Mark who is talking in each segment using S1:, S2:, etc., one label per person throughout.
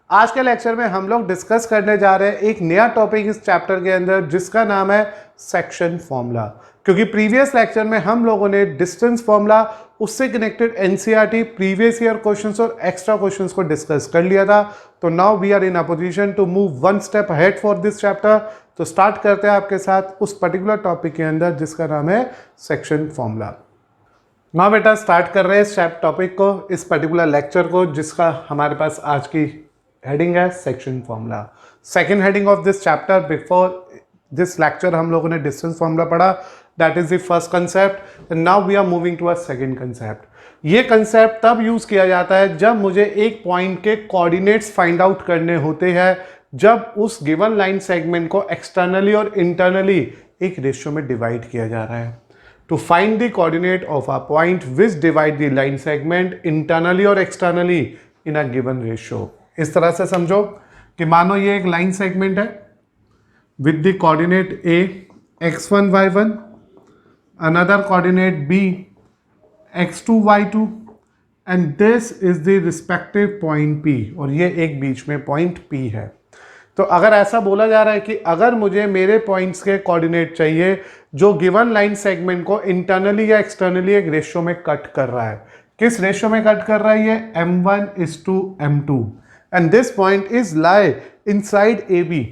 S1: आज के लेक्चर में हम लोग डिस्कस करने जा रहे हैं एक नया टॉपिक इस चैप्टर के अंदर जिसका नाम है सेक्शन फॉर्मूला। क्योंकि प्रीवियस लेक्चर में हम लोगों ने डिस्टेंस फॉर्मूला, उससे connected NCERT, previous year questions और एक्स्ट्रा क्वेश्चंस को डिस्कस कर लिया था। तो now we are in a position to move one step ahead for this chapter. तो स्टार्ट करते हैं आपके साथ उस पर्टिकुलर टॉपिक के अंदर जिसका नाम है सेक्शन फॉर्मूला। ना बेटा स्टार्ट कर रहे हैं इस टॉपिक को, इस पर्टिकुलर लेक्चर को, जिसका हमारे पास आज की हेडिंग है section formula. Second heading of this chapter, before this lecture हम लोगों ने डिस्टेंस फॉर्मूला पढ़ा, that is the first concept. Now we are moving to a second concept. ये कंसेप्ट तब यूज किया जाता है जब मुझे एक पॉइंट के कोऑर्डिनेट्स फाइंड आउट करने होते हैं, जब उस गिवन लाइन सेगमेंट को एक्सटर्नली और इंटरनली एक रेशियो में डिवाइड किया जा रहा है। To find the coordinate of a point which divide the line segment internally or externally in a given ratio। इस तरह से समझो कि मानो ये एक लाइन सेगमेंट है with the coordinate A x1 y1, another coordinate B x2 y2 and this is the respective point P, और ये एक बीच में पॉइंट P है। तो अगर ऐसा बोला जा रहा है कि अगर मुझे मेरे पॉइंट्स के कोऑर्डिनेट चाहिए जो गिवन लाइन सेगमेंट को इंटरनली या एक्सटर्नली एक रेशियो में कट कर रहा है, किस रेशियो में कट कर रहा है? ये m1:m2 and this point is lie inside AB,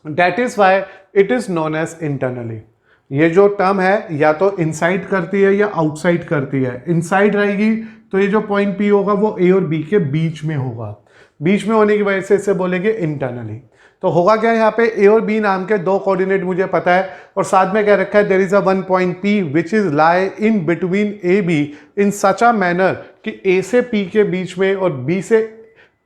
S1: that is why it is known as internally. ये जो टर्म है या तो इनसाइड करती है या आउटसाइड करती है। इनसाइड रहेगी तो ये जो पॉइंट P होगा वो A और B के बीच में होगा, बीच में होने की वजह से इसे बोलेंगे इंटरनली। तो होगा क्या, यहाँ पे A और B नाम के दो कोऑर्डिनेट मुझे पता है और साथ में क्या रखा है, there is a one point P which is lie in between AB in such a manner कि A से P के बीच में और B से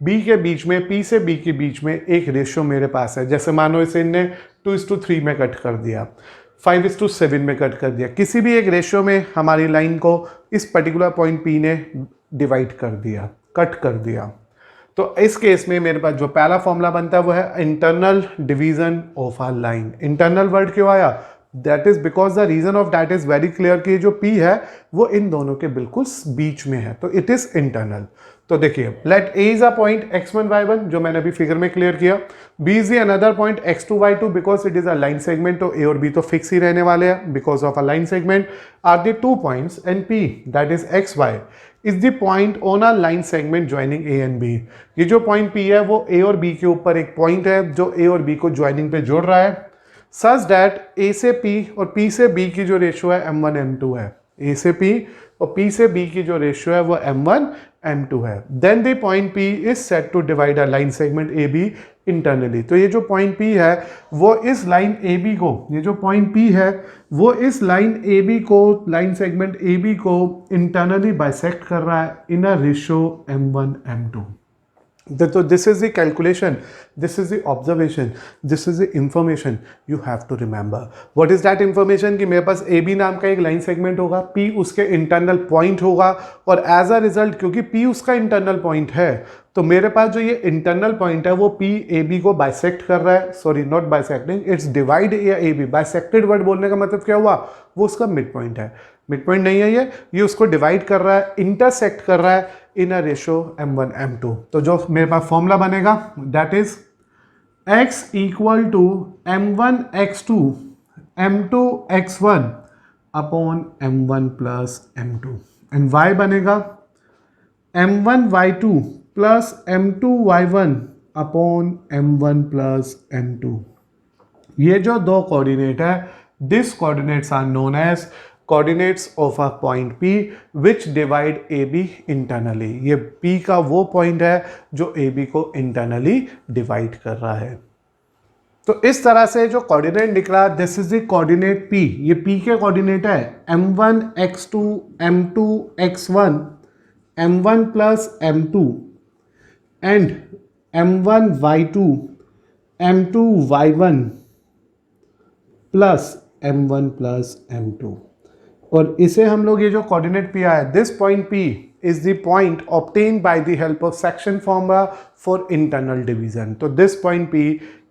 S1: B के बीच में, P से B के बीच में एक रेशियो मेरे पास है। जैसे मानो इसे इनने 2:3 में कट कर दिया, 5:7 में कट कर दिया, किसी भी एक रेशियो में हमारी लाइन को इस पर्टिकुलर पॉइंट P ने डिवाइड कर दिया, कट कर दिया। तो इस केस में मेरे पास जो पहला फॉर्मूला बनता है वो है internal division of a line. Internal word क्यों आया? That is because the reason of that is very clear कि जो P है वो इन दोनों के बिल्कुल बीच में है, तो इट इज इंटरनल। तो देखिए, let A is a point x1 y1 जो मैंने अभी फिगर में क्लियर किया, B is another point x2 y2 because it is a line segment, तो A और B तो फिक्स ही रहने वाले हैं because of a line segment, are the two points and P that is xy is the point on a line segment joining A and B। ये जो point P है वो A और B के ऊपर एक पॉइंट है जो A और B को ज्वाइनिंग पे जोड़ रहा है, सच दैट A से P और P से B की जो रेशियो है m1 m2 है। A से P और P से B की जो रेशियो है वो m1 m2 है। Then the point P is set to divide a line segment AB internally. तो ये जो पॉइंट P है वो इस लाइन AB को, ये जो पॉइंट P है वो इस लाइन AB को, लाइन सेगमेंट AB को इंटरनली बाइसेक्ट कर रहा है in a ratio m1 m2। तो this is the calculation, this is the observation, this is the information you have to remember. What is that information कि मेरे पास AB नाम का एक लाइन सेगमेंट होगा, P उसके इंटरनल पॉइंट होगा और एज अ रिजल्ट क्योंकि P उसका इंटरनल पॉइंट है तो मेरे पास जो ये इंटरनल पॉइंट है वो P AB को बाइसेक्ट कर रहा है, sorry not bisecting, it's divide AB। Bisected word बोलने का मतलब क्या हुआ, वो उसका मिड पॉइंट है, मिड पॉइंट नहीं है ये उसको डिवाइड कर रहा है, इंटरसेक्ट कर रहा है in a ratio m1 m2। तो जो मेरे पास फॉर्मूला बनेगा that is x equal to m1 x2 m2 x1 upon m1 plus m2 and y बनेगा m1 y2 plus m2 y1 upon m1 plus m2। ये जो दो कोऑर्डिनेट है, this coordinates are known as coordinates of a point P which divide AB internally। ये P का वो point है जो AB को इंटरनली डिवाइड कर रहा है। तो इस तरह से जो कोऑर्डिनेट निकला, this is the coordinate P, ये P के कोऑर्डिनेट है m1 x2 m2 x1 m1 plus m2 and m1 y2 m2 y1 plus m1 plus m2। और इसे हम लोग ये जो कोऑर्डिनेट P आया, this point P is the point obtained by the help of section formula for internal division. तो this point P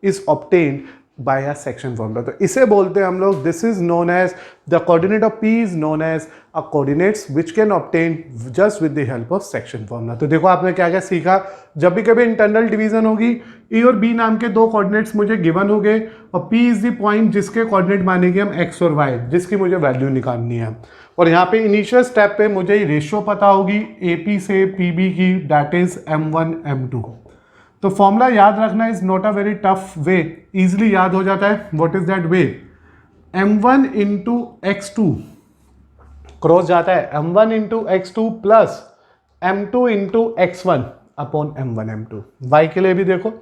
S1: is obtained by a section formula. तो इसे बोलते हैं हम लोग, this is known as the coordinate of P is known as a coordinates which can obtain just with the help of section formula. तो देखो आपने क्या क्या सीखा, जब भी कभी इंटरनल डिवीजन होगी, ए और बी नाम के दो कोऑर्डिनेट्स मुझे गिवन हो गए और पी इज द पॉइंट जिसके कोऑर्डिनेट मानेंगे हम एक्स और वाई, जिसकी मुझे वैल्यू निकालनी है। और यहाँ पे इनिशियल स्टेप पे मुझे रेशियो पता होगी एपी से पीबी की, दैट इज m1 m2। तो फॉर्मूला याद रखना is not a very tough way, easily याद हो जाता है। What is that way? m1 into x2 cross जाता है m1 into x2 plus m2 into x1 upon m1 m2। y के लिए भी देखो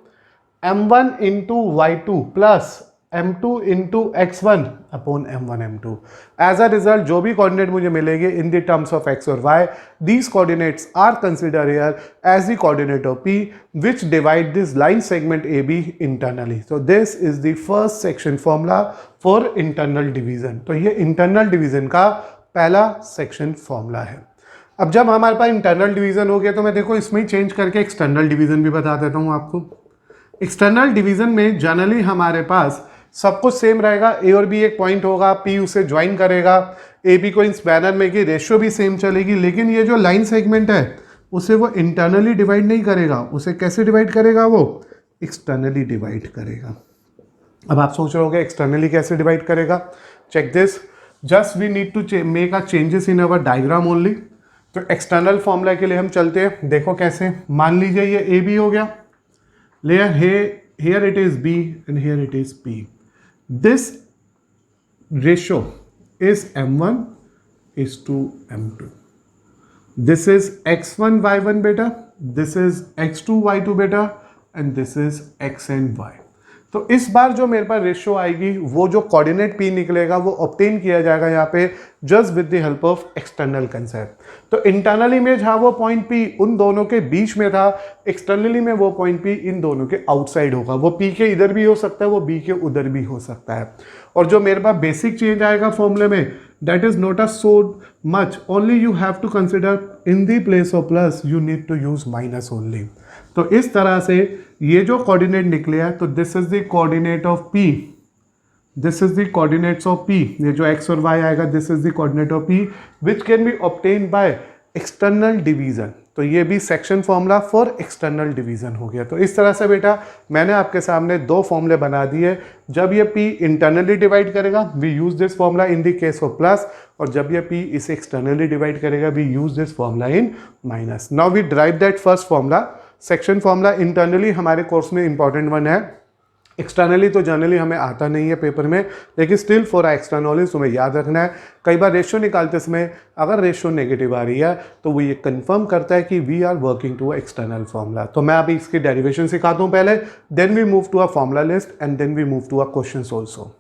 S1: m1 into y2 plus m2 into x1 upon m1 m2। As a result जो भी coordinate मुझे मिलेंगे in the terms of x और y, these coordinates are considered here as the coordinate of P which divide this line segment AB internally. So this is the first section formula for internal division. तो ये internal division का पहला section formula है। अब जब हमारे पास internal division हो गया तो मैं देखो इसमें ही चेंज करके एक्सटर्नल डिवीजन भी बता देता हूँ आपको। एक्सटर्नल डिवीजन में जनरली हमारे पास सब कुछ सेम रहेगा, ए और बी एक पॉइंट होगा, पी उसे ज्वाइन करेगा, ए बी को इस बैनर में की रेशियो भी सेम चलेगी, लेकिन ये जो लाइन सेगमेंट है उसे वो इंटरनली डिवाइड नहीं करेगा। उसे कैसे डिवाइड करेगा? वो एक्सटर्नली डिवाइड करेगा। अब आप सोच रहे होगे एक्सटर्नली कैसे डिवाइड करेगा? Check this, just we need to make a changes in our diagram only. तो एक्सटर्नल फॉर्मूला के लिए हम चलते हैं, देखो कैसे। मान लीजिए ये ए बी हो गया, layer here it is B and here it is P. This ratio is M1 is to M2. This is X1 Y1 beta, this is X2 Y2 beta and this is X and Y. तो इस बार जो मेरे पास ratio आएगी वो जो coordinate P निकलेगा वो obtain किया जाएगा यहाँ पे just with the help of external concept. तो इंटरनली में जहाँ वो पॉइंट P उन दोनों के बीच में था, एक्सटर्नली में वो पॉइंट P इन दोनों के आउटसाइड होगा। वो P के इधर भी हो सकता है, वो B के उधर भी हो सकता है। और जो मेरे पास बेसिक चेंज आएगा फॉर्मूले में, that is not a so much, only you have to consider in the place of plus you need to use minus only. तो इस तरह से ये जो कोऑर्डिनेट निकले हैं, तो this is the coordinate of P, this is the coordinates of P, ये जो x और y आएगा this is the coordinate of P which can be obtain by external division. तो ये भी section formula for external division हो गया। तो इस तरह से बेटा मैंने आपके सामने दो फॉर्मूले बना दिए। जब ये P इंटरनली डिवाइड करेगा we use this formula in the case of plus, और जब ये P इसे एक्सटर्नली डिवाइड करेगा we use this formula in minus. Now we drive that first formula. Section formula internally हमारे कोर्स में important one है, externally तो generally हमें आता नहीं है पेपर में, लेकिन स्टिल फॉर एक्स्ट्रा नॉलेज तुम्हें याद रखना है। कई बार रेशियो निकालते समय अगर रेशियो नेगेटिव आ रही है तो वो ये कंफर्म करता है कि we are working to external formula. तो मैं अभी इसकी डेरिवेशन सिखाता हूँ पहले, then we move to a formula list and then we move to a questions also.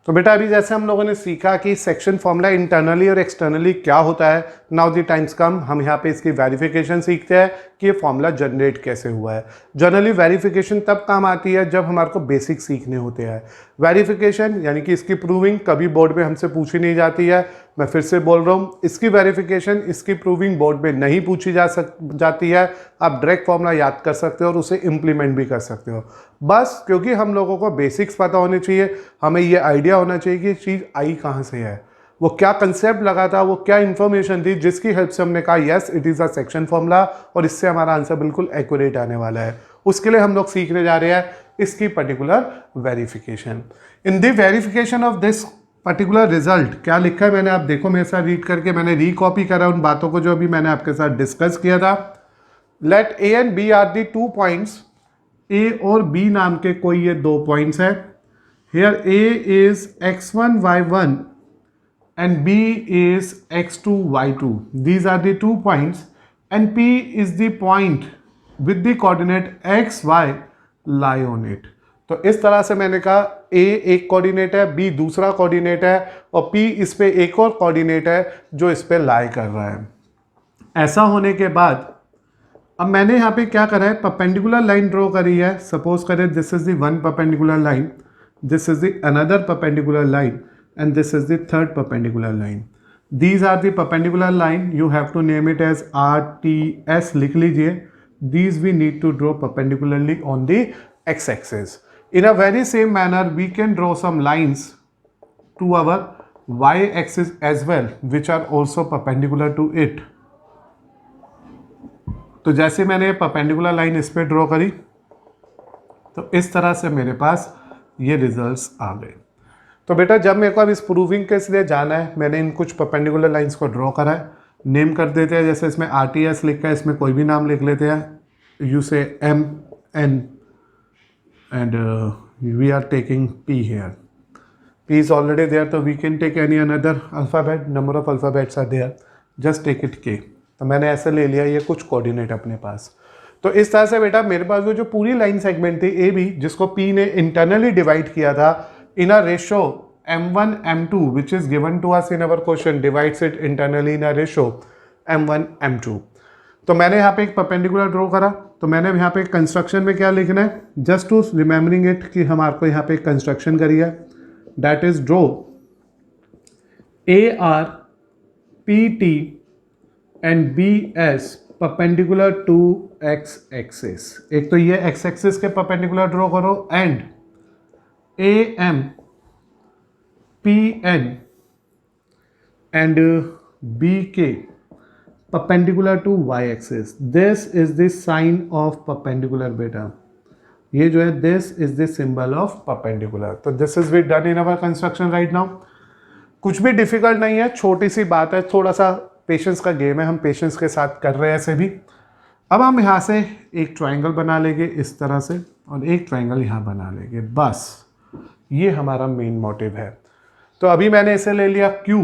S1: तो बेटा अभी जैसे हम लोगों ने सीखा कि सेक्शन फॉर्मूला इंटरनली और एक्सटर्नली क्या होता है, नाउ द टाइम्स कम हम यहाँ पे इसकी वेरिफिकेशन सीखते हैं कि ये फॉर्मूला जनरेट कैसे हुआ है। जनरली वेरिफिकेशन तब काम आती है जब हमारे को बेसिक सीखने होते हैं। वेरिफिकेशन यानी कि इसकी प्रूविंग कभी बोर्ड में हमसे पूछी नहीं जाती है। मैं फिर से बोल रहा हूँ, इसकी वेरिफिकेशन, इसकी प्रूविंग बोर्ड में नहीं पूछी जाती है। आप डायरेक्ट फॉर्मूला याद कर सकते हो और उसे इम्प्लीमेंट भी कर सकते हो। बस क्योंकि हम लोगों को बेसिक्स पता होने चाहिए, हमें ये आइडिया होना चाहिए कि चीज़ आई कहाँ से है, वो क्या कंसेप्ट लगा था, वो क्या इंफॉर्मेशन थी जिसकी हेल्प से हमने कहा yes it is a section formula और इससे हमारा आंसर बिल्कुल एक्यूरेट आने वाला है। उसके लिए हम लोग सीखने जा रहे हैं इसकी particular verification. In the verification of this particular result क्या लिखा है मैंने, आप देखो मेरे साथ रीड करके, मैंने रिकॉपी करा उन बातों को जो अभी मैंने आपके साथ डिस्कस किया था। Let A and B are the 2 points, A और बी नाम के कोई ये 2 पॉइंट्स है। Here A is x1 y1 and B is x2 y2. These are the 2 points and P is the point with the coordinate x y lie on it. तो इस तरह से मैंने कहा A एक कोऑर्डिनेट है, B दूसरा कोऑर्डिनेट है और P इस पे एक और कोऑर्डिनेट है जो इस पे लाई कर रहा है। ऐसा होने के बाद अब मैंने यहाँ पे क्या करा है, परपेंडिकुलर लाइन ड्रॉ करी है। सपोज करें this is the one perpendicular line, this is the another perpendicular line and this is the third perpendicular line. These are the perpendicular line, you have to name it as R, T, S लिख लीजिए। These we need to draw perpendicularly on the x-axis. In a very same manner, we can draw some lines to our y-axis as well, which are also perpendicular to it. तो जैसे मैंने perpendicular line इस पे draw करी, तो इस तरह से मेरे पास ये रिजल्ट्स आ गए। तो बेटा जब मेरे को अब इस प्रूविंग के लिए जाना है, मैंने इन कुछ परपेंडिकुलर लाइंस को ड्रॉ करा है, नेम कर देते हैं। जैसे इसमें RTS लिखा है, इसमें कोई भी नाम लिख लेते हैं, यू से MN and we are taking P here. P is already there, so we can take any another alphabet. Number of alphabets are there. Just take it K. तो मैंने ऐसे ले लिया ये कुछ कोऑर्डिनेट अपने पास। तो इस तरह से बेटा मेरे पास वो जो पूरी लाइन सेगमेंट थी AB, जिसको P ने इंटरनली डिवाइड किया था in a ratio M1 M2 which is given to us in our question, divides it internally in a ratio M1 M2। तो मैंने यहाँ पे एक परपेंडिकुलर ड्रॉ करा। तो मैंने यहाँ पे कंस्ट्रक्शन में क्या लिखना है, जस्ट टू रिमेम्बरिंग इट कि हमारे को यहाँ पे कंस्ट्रक्शन करी है, that is draw AR PT and BS perpendicular to X axis. एक तो ये X एक्सिस के परपेंडिकुलर ड्रॉ करो, and AM PN and BK perpendicular to y-axis. This is the sign of perpendicular बेटा, ये जो है this is the symbol of perpendicular। तो this is we done in our construction right now। कुछ भी difficult नहीं है, छोटी सी बात है, थोड़ा सा पेशेंस का गेम है, हम पेशेंस के साथ कर रहे हैं ऐसे भी। अब हम यहाँ से एक ट्राइंगल बना लेंगे इस तरह से, और एक ट्राइंगल यहाँ बना लेंगे, बस ये हमारा मेन मोटिव है। तो अभी मैंने इसे ले लिया Q,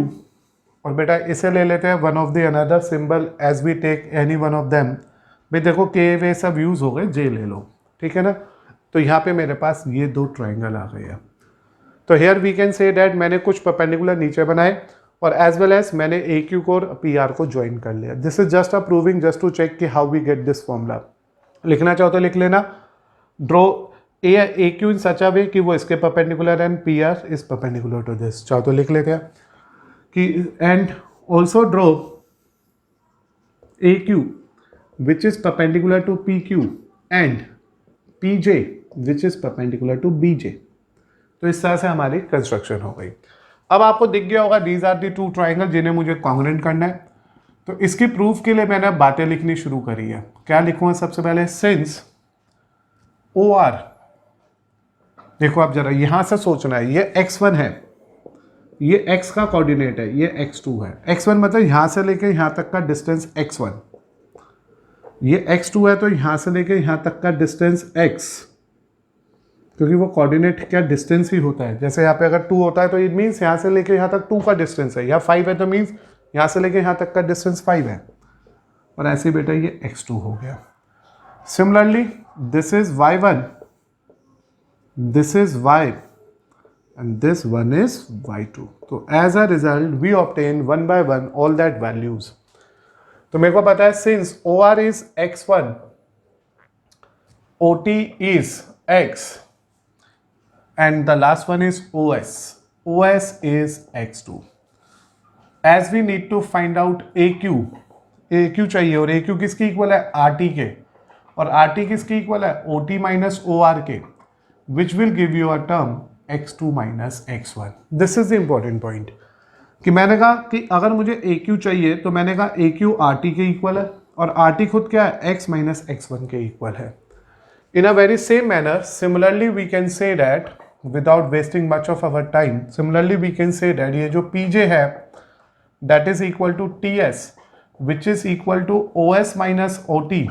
S1: और बेटा इसे ले लेते हैं one of the another symbol as we take any one of them. भाई देखो K वे सब यूज हो गए, J ले लो, ठीक है ना। तो यहाँ पे मेरे पास ये दो ट्राइंगल आ गए हैं। तो here we can say that मैंने कुछ परपेंडिकुलर नीचे बनाए, और एज वेल एज मैंने AQ को और PR को ज्वाइन कर लिया। This is just a proving, just to check कि how we get this formula. लिखना चाहो तो लिख लेना, ड्रॉ AQ इन सच अ वे कि वो इसके perpendicular and PR is perpendicular to this. चाहो तो लिख लेते हैं कि and also draw AQ which is perpendicular to PQ and PJ which is perpendicular to BJ। तो इस तरह से हमारी कंस्ट्रक्शन हो गई। अब आपको दिख गया होगा these are the two triangle जिन्हें मुझे कॉन्ग्रुएंट करना है। तो इसकी प्रूफ के लिए मैंने बातें लिखनी शुरू करी है। क्या लिखूंगा सबसे पहले, सिंस OR, देखो आप जरा यहां से सोचना है, ये x1 है, ये x का कोऑर्डिनेट है, ये x2 है। x1 मतलब यहां से लेके यहां तक का डिस्टेंस x1, ये x2 है, तो यहां से लेके यहां तक का डिस्टेंस x, क्योंकि वो कोऑर्डिनेट क्या डिस्टेंस ही होता है। जैसे यहाँ पे अगर 2 होता है तो इट मीन्स यहाँ से लेके यहाँ तक 2 का डिस्टेंस है, या 5 है तो मीन्स यहाँ से लेके यहाँ तक का डिस्टेंस 5 है, और ऐसे बेटा ये x2 हो गया। Similarly this is y1, this is y, and this one is y2। तो as a result we obtain one by one all that values। तो मेरे को पता है since OR is x1, OT is x, and the last one is OS, OS is x2। as we need to find out AQ, AQ चाहिए, और AQ किसकी equal है, RT के, और RT किसकी इक्वल है, OT माइनस OR के, which will give you a term x2 minus x1। This is the important point कि मैंने कहा कि अगर मुझे AQ चाहिए तो मैंने कहा AQ RT के इक्वल है, और RT खुद क्या है, x माइनस x1 के इक्वल है। In a very same manner similarly we can say that without wasting much of our time, similarly we can say that ये जो PJ है that is equal to TS which is equal to OS minus OT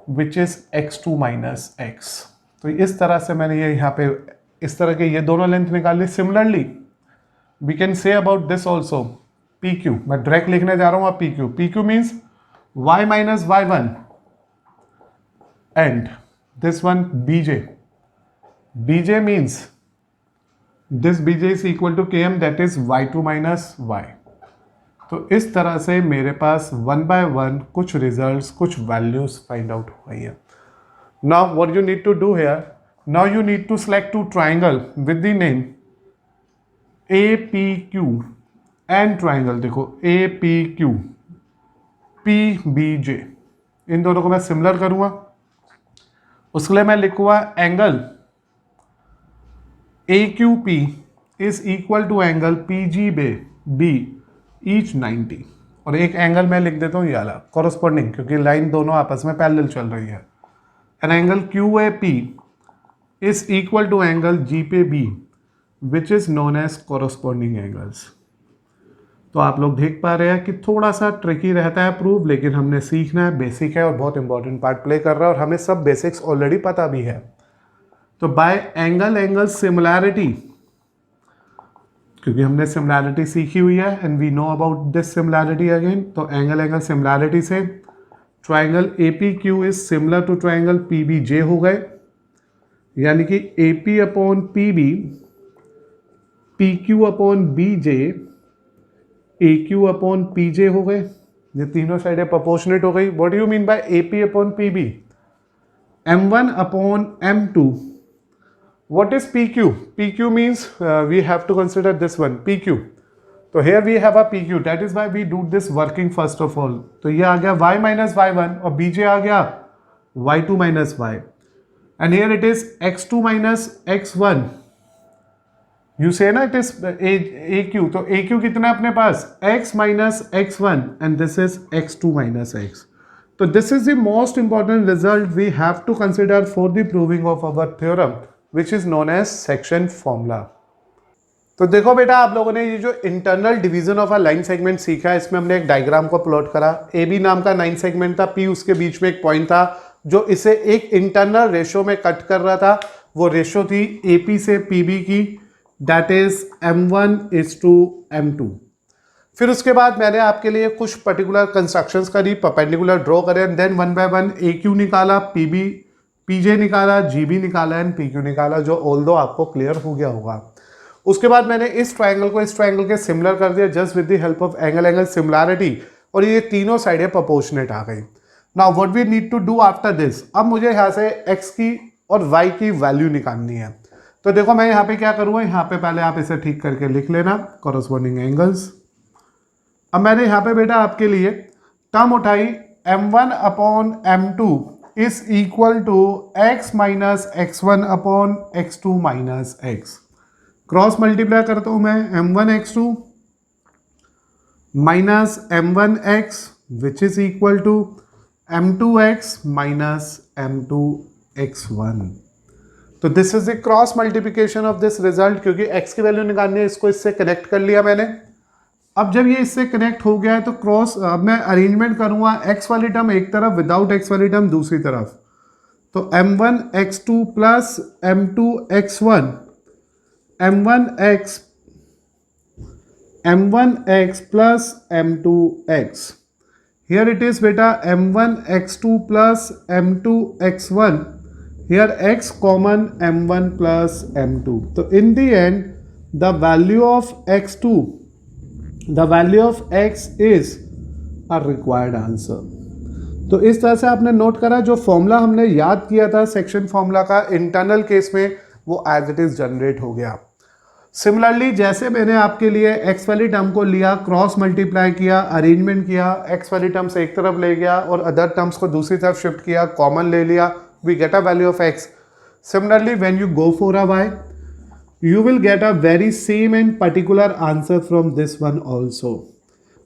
S1: which is x2 minus x। तो इस तरह से मैंने ये यहाँ पे इस तरह के ये दोनों लेंथ निकाल ली। Similarly we can say about this also PQ, मैं डायरेक्ट लिखने जा रहा हूँ आप PQ, PQ means y minus y1 and this one BJ, BJ means this BJ is equal to KM that is y2 minus y। तो इस तरह से मेरे पास वन बाय वन कुछ रिजल्ट्स, कुछ वैल्यूज फाइंड आउट हो गई है। Now what you need to do here, now you need to select two triangle with the name APQ and triangle, देखो APQ PBJ, इन दोनों को मैं सिमिलर करूंगा। उसके लिए मैं लिखूंगा angle AQP is equal to angle PGB each 90, और एक एंगल मैं लिख देता हूँ ये वाला कॉरस्पॉन्डिंग, क्योंकि लाइन दोनों आपस में पैरेलल चल रही है। An angle QAP is equal to angle GPB which is known as corresponding angles. तो आप लोग देख पा रहे हैं कि थोड़ा सा ट्रिकी रहता है प्रूव, लेकिन हमने सीखना है, बेसिक है और बहुत इंपॉर्टेंट पार्ट प्ले कर रहा है और हमें सब बेसिक्स ऑलरेडी पता भी है। तो बाय एंगल सिमिलैरिटी, क्योंकि हमने सिमिलैरिटी सीखी हुई है and we know about this similarity again, तो एंगल सिमिलैरिटी से triangle APQ is similar to triangle PBJ हो गए, यानी कि AP upon PB, PQ upon BJ, AQ upon PJ हो गए। ये तीनों साइडें प्रोपोर्शनेट हो गई। What do you mean by AP upon PB? M1 upon M2। What is PQ? PQ means we have to consider this one, PQ. So here we have a PQ. That is why we do this working first of all. तो ये आ गया y minus y1 और BJ आ गया y2 minus y. And here it is x2 minus x1. You say ना it is AQ. तो AQ कितना अपने पास? x minus x1 and this is x2 minus x. So this is the most important result we have to consider for the proving of our theorem, which is known as section formula. तो देखो बेटा, आप लोगों ने ये जो internal division of a line segment सीखा है, इसमें हमने एक डायग्राम को प्लॉट करा। AB नाम का लाइन सेगमेंट था, P उसके बीच में एक पॉइंट था जो इसे एक इंटरनल रेशो में कट कर रहा था। वो रेशो थी AP से PB की, दैट इज M1:M2। फिर उसके बाद मैंने आपके लिए कुछ पर्टिकुलर कंस्ट्रक्शंस करी, परपेंडिकुलर ड्रॉ करे, and then one by one AQ निकाला, PJ निकाला, GB निकाला एंड PQ निकाला, जो ऑल्दो आपको क्लियर हो गया होगा। उसके बाद मैंने इस ट्रायंगल को इस ट्रायंगल के सिमिलर कर दिया just with the help of angle similarity, और ये तीनों साइडें प्रोपोर्शनेट आ गई। Now what we need to do after this, अब मुझे यहाँ से x की और y की वैल्यू निकालनी है। तो देखो मैं यहाँ पे क्या करूँगा, यहाँ पे पहले आप इसे ठीक करके लिख लेना कॉरस्पॉन्डिंग एंगल्स। अब मैंने यहाँ पे बेटा आपके लिए टर्म उठाई M1 upon M2 is equal to x minus x1 upon x2 minus x। Cross multiply करता हूं मैं M1x2 minus M1x which is equal to M2x minus M2x1। तो this is the cross multiplication of this result, क्योंकि x की value निकालनी है, इसको इससे कनेक्ट कर लिया मैंने। अब जब ये इससे कनेक्ट हो गया है तो क्रॉस, अब मैं अरेंजमेंट करूंगा, x वाली टर्म एक तरफ, विदाउट x वाली टर्म दूसरी तरफ। तो M1x2 plus M2x1, M1x plus M2x. Here it is beta M1x2 plus M2x1. Here x common M1 plus M2. So in the end, the value of x2, the value of x is a required answer. तो इस तरह से आपने note करा, जो formula हमने याद किया था सेक्शन फॉर्मूला का इंटरनल केस में, वो एज इट इज जनरेट हो गया। सिमिलरली जैसे मैंने आपके लिए x वाली टर्म को लिया, क्रॉस मल्टीप्लाई किया, अरेंजमेंट किया, x वाली टर्म्स एक तरफ ले गया और अदर टर्म्स को दूसरी तरफ शिफ्ट किया, कॉमन ले लिया, we get a value of x। Similarly when you go for a y, you will get a very same and particular answer from this one also.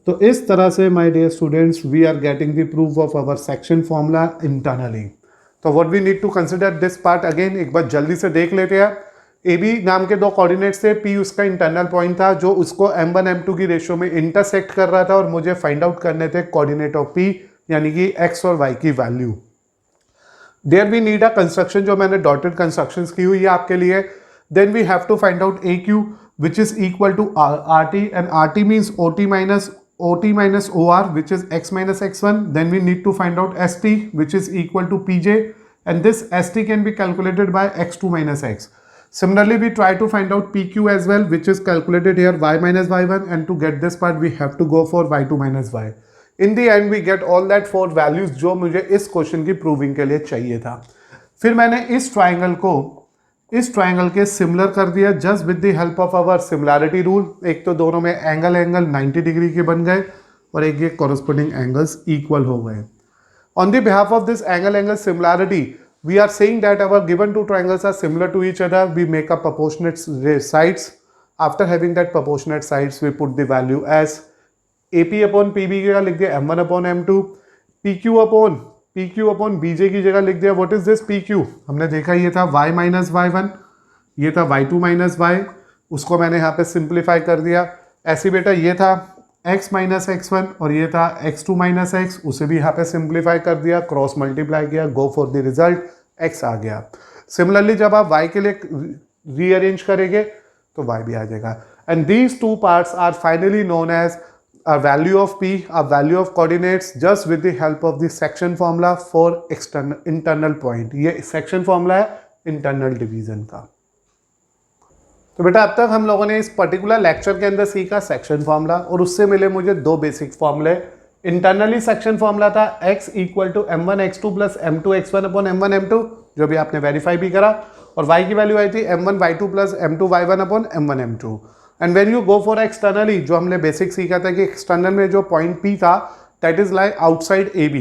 S1: तो इस तरह से my dear students we are getting the proof of our section formula internally. तो what we need to consider this part again, एक बार जल्दी से देख लेते हैं। AB नाम के दो कोऑर्डिनेट्स थे, P उसका इंटरनल पॉइंट था जो उसको M1 M2 की रेशियो में इंटरसेक्ट कर रहा था, और मुझे फाइंड आउट करने थे कोऑर्डिनेट ऑफ P यानी कि x और y की value. There we need a construction, जो मैंने डॉटेड कंस्ट्रक्शंस की हुई है आपके लिए। Then we have to find out AQ which is equal to RT, and RT means OT minus OR which is x minus x1. Then we need to find out ST which is equal to PJ, and this ST can be calculated by x2 minus x. Similarly, we try to find out PQ as well, which is calculated here y minus y1, and to get this part we have to go for y2 minus y. In the end we get all that four values जो मुझे इस question की proving के लिए चाहिए था। फिर मैंने इस ट्राइंगल के सिमिलर कर दिया just with the help of our similarity rule. एक तो दोनों में एंगल 90 डिग्री के बन गए और एक ये कॉरस्पॉन्डिंग एंगल्स इक्वल हो गए। On the behalf of this angle similarity, we are saying that our given two triangles are similar to each other, we make a proportionate sides. After having that proportionate sides, we put the value as AP upon PB की जगह लिख दिया M1 upon M2, PQ upon BJ की जगह लिख दिया what is this PQ, हमने देखा ये था y minus y1, ये था y2 minus y, उसको मैंने यहाँ पे सिंप्लीफाई कर दिया. ऐसे बेटा ये था x माइनस x1 और ये था x2 माइनस x, उसे भी यहाँ पे सिंप्लीफाई कर दिया, क्रॉस मल्टीप्लाई किया, go for the result, x आ गया. सिमिलरली जब आप y के लिए रीअरेंज करेंगे तो y भी आ जाएगा. And these two parts are finally known as a value of p, a value of coordinates just with the help of the section formula for internal point. ये section formula है internal division का. तो बेटा अब तक हम लोगों ने इस पर्टिकुलर लेक्चर के अंदर सीखा सेक्शन फॉर्मूला और उससे मिले मुझे दो बेसिक फॉर्मूले. इंटरनली सेक्शन फॉर्मूला था x equal to m1 x2 plus m2 x1 upon m1 m2, जो भी आपने वेरीफाई भी करा, और y की वैल्यू आई थी m1 y2 plus m2 y1 upon m1 m2. And when you go for externally, जो हमने बेसिक सीखा था कि एक्सटर्नल में जो पॉइंट P था that is lie outside AB,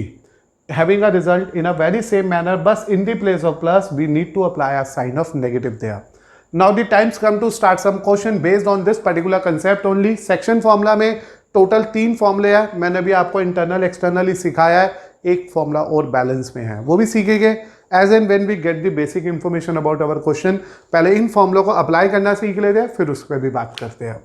S1: having a result in a very same manner, but in the place of plus we need to apply a sign of negative there. Now the times come to start some question based on this particular concept only. Section formula में total 3 फॉर्मूले हैं, मैंने अभी आपको internal externally सिखाया है, एक formula और बैलेंस में है, वो भी सीखेंगे as and when we get the basic information about our question. पहले इन फॉर्मूलों को अप्लाई करना सीख लेते हैं, फिर उस पर भी बात करते हैं.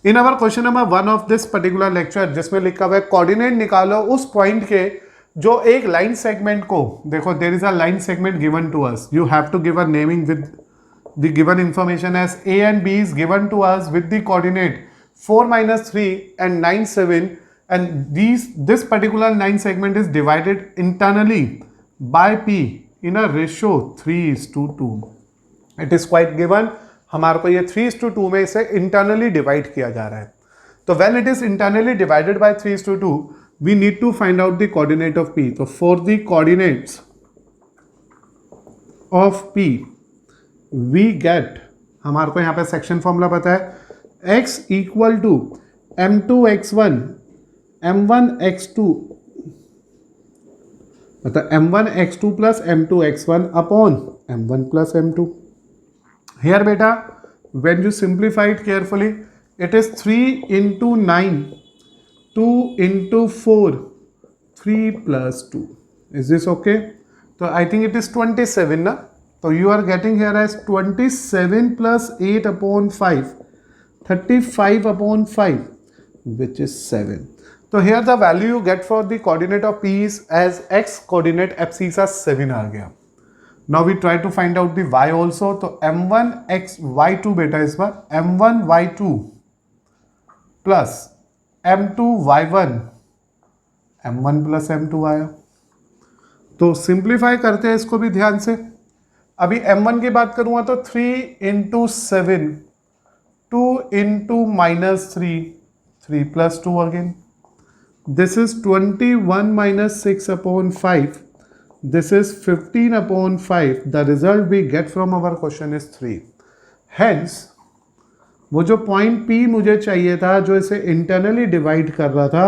S1: In our question number 1 of this particular lecture, जिसमें लिखा हुआ है कोऑर्डिनेट निकालो उस पॉइंट के जो एक लाइन सेगमेंट को, देखो there is a line segment given to us, you have to give a naming with the given information as A and B is given to us with the coordinate 4 minus 3 and 9 7, and this particular line segment is divided internally by P in a ratio 3:2. It is quite given, हमारे को ये 3:2 में इसे internally divide किया जा रहा है. तो when it is internally divided by 3:2, we need to find out the coordinate of P. तो for the coordinates of P we get, हमारे को यहाँ पे सेक्शन फॉर्मूला पता है, x equal to m2 x1 m1 x2, मतलब m1 x2 plus m2 x1 upon m1 plus m2. Here बेटा when you simplify it carefully, it is 3 into 9, 2 into 4, 3 plus 2. Is this okay? तो I think it is 27 ना, तो you are getting here as 27 plus 8 upon 5, 35 upon 5, which is 7. So here the value you get for the coordinate of P is as x coordinate abscissa 7 आ गया. Now we try to find out the y also. तो m1 x y2 बेटा इस बार m1 y2 plus m2 y1, m1 plus m2 आया. तो simplify करते हैं इसको भी ध्यान से. अभी m1 की बात करूंगा तो 3 into 7, 2 into minus 3, 3 plus 2 again. This is 21 minus 6 upon 5. This is 15 upon 5. The result we get from our question is 3. Hence, वो जो पॉइंट P मुझे चाहिए था, जो इसे इंटरनली डिवाइड कर रहा था,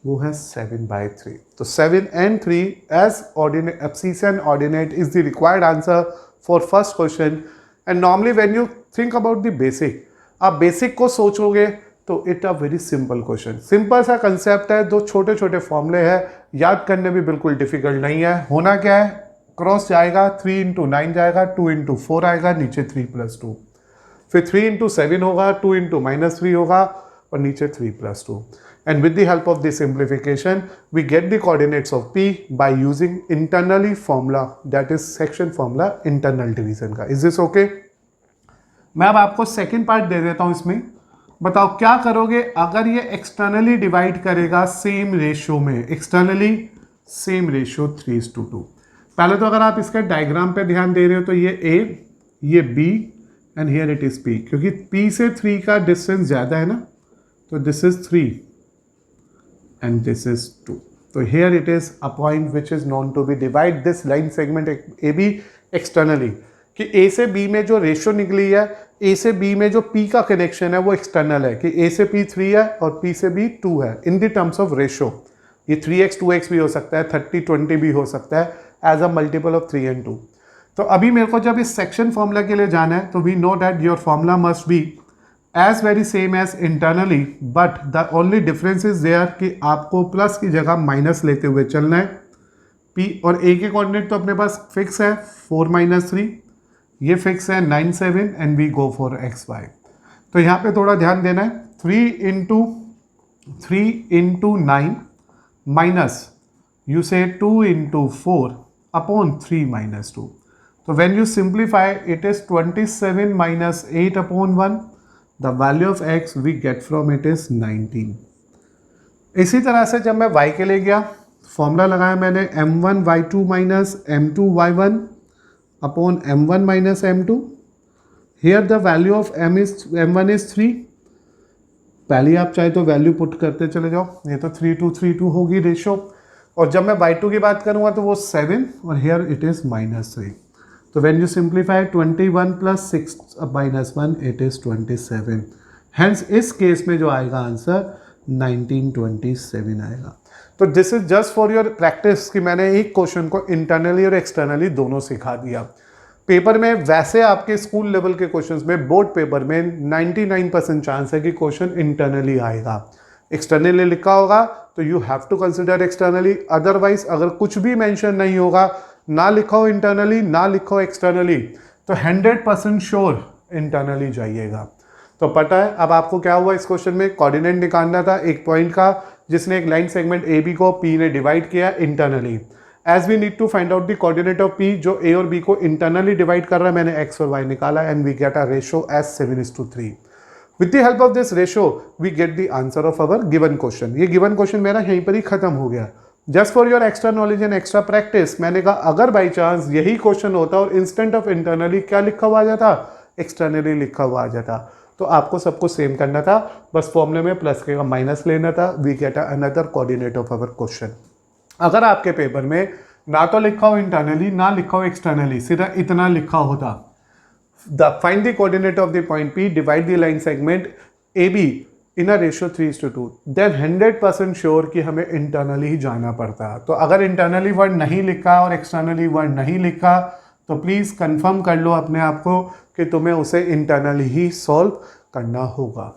S1: वो है 7/3. तो 7 and 3 as ordinate abscission ordinate is the required answer for first question. And normally when you think about the basic, आप बेसिक को सोचोगे तो it a very simple question, simple सा कंसेप्ट है, दो छोटे छोटे फॉर्मूले हैं, याद करने भी बिल्कुल डिफिकल्ट नहीं है. होना क्या है, क्रॉस जाएगा, 3 into 9 जाएगा, 2 into 4 आएगा, नीचे 3 plus 2, फिर 3 into 7 होगा, 2 into minus 3 होगा और नीचे 3 plus 2. And with the help of this simplification, we get the coordinates of P by using internally formula, that is section formula internal division का. Is this okay? मैं अब आपको second part दे देता हूं इसमें. बताओ क्या करोगे अगर ये एक्सटर्नली डिवाइड करेगा सेम रेशियो में, एक्सटर्नली सेम रेशियो 3:2. पहले तो अगर आप इसके डायग्राम पे ध्यान दे रहे हो तो ये A, ये B and here it is P, क्योंकि P से 3 का डिस्टेंस ज़्यादा है ना, तो this is 3 and this is 2. So here it is a point which is known to be divide this line segment AB externally, कि A से B में जो रेशियो निकली है, A से B में जो P का कनेक्शन है वो एक्सटर्नल है, कि A से P 3 है और P से B 2 है इन द टर्म्स ऑफ रेशियो. ये 3x 2x भी हो सकता है, 30 20 भी हो सकता है as a multiple of 3 and 2. तो अभी मेरे को जब इस सेक्शन फॉर्मूला के लिए जाना है तो we know that your formula must be as very same as internally, but the only difference is there कि आपको प्लस की जगह माइनस लेते हुए चलना है। P और A के कोऑर्डिनेट तो अपने पास फिक्स है 4 - 3, ये फिक्स है 9 7 and we go for XY। तो यहाँ पे थोड़ा ध्यान देना है, 3 into 9 minus you say 2 into 4 upon 3 minus 2. So when you simplify, it is 27 minus 8 upon 1. The value of x we get from it is 19. इसी तरह से जब मैं y के लिए गया, फॉर्मूला लगाया मैंने m1 y2 minus m2 y1 upon m1 minus m2. Here the value of m1 is 3. पहले आप चाहे तो वैल्यू पुट करते चले जाओ, ये तो 3 2 होगी रेशो। और जब मैं y2 की बात करूंगा तो वो 7 और हेयर इट इज -3। तो when you simplify 21 + 6 - 1 it is 27। Hence इस केस में जो आएगा आंसर 1927 आएगा। तो this is just for your practice कि मैंने एक क्वेश्चन को इंटरनली और एक्सटर्नली दोनों सिखा दिया। पेपर में वैसे आपके स्कूल लेवल के क्वेश्चंस में, बोर्ड पेपर में 99% चांस है कि क्वेश्चन इंटरनली आएगा। एक्सटर्नली लिखा होगा तो you have to consider externally, otherwise अगर कुछ भी मेंशन नहीं होगा, ना लिखा हो इंटरनली ना लिखा हो एक्सटर्नली, तो 100% श्योर इंटरनली जाइएगा। तो पता है अब आपको क्या हुआ, इस क्वेश्चन में कोऑर्डिनेट निकालना था एक पॉइंट का जिसने एक लाइन सेगमेंट ए बी को पी ने डिवाइड किया internally. As we need to find out the coordinate of P जो ए और बी को इंटरनली डिवाइड कर रहा है, मैंने एक्स और वाई निकाला and we get a ratio as 7:3। With the help of this ratio, we get the answer of our given question. ये given question मेरा यहीं पर ही खत्म हो गया। Just for your extra knowledge and extra practice, मैंने कहा अगर बाई चांस यही क्वेश्चन होता और इंस्टेंट ऑफ इंटरनली क्या लिखा हुआ आ जाता, एक्सटर्नली लिखा हुआ आ जाता, तो आपको सब कुछ सेम करना था, बस फॉर्मूले में प्लस के माइनस लेना था। We get another coordinate of our question. अगर आपके पेपर में ना तो लिखा हो इंटरनली ना लिखा हो एक्सटर्नली, सीधा इतना लिखा होता, find the coordinate of the point P, divide the line segment AB in a ratio 3:2, then 100% sure कि हमें इंटरनली ही जाना पड़ता। तो अगर इंटरनली वर्ड नहीं लिखा और एक्सटर्नली वर्ड नहीं लिखा तो प्लीज़ कंफर्म कर लो अपने आप को कि तुम्हें उसे इंटरनली ही सॉल्व करना होगा।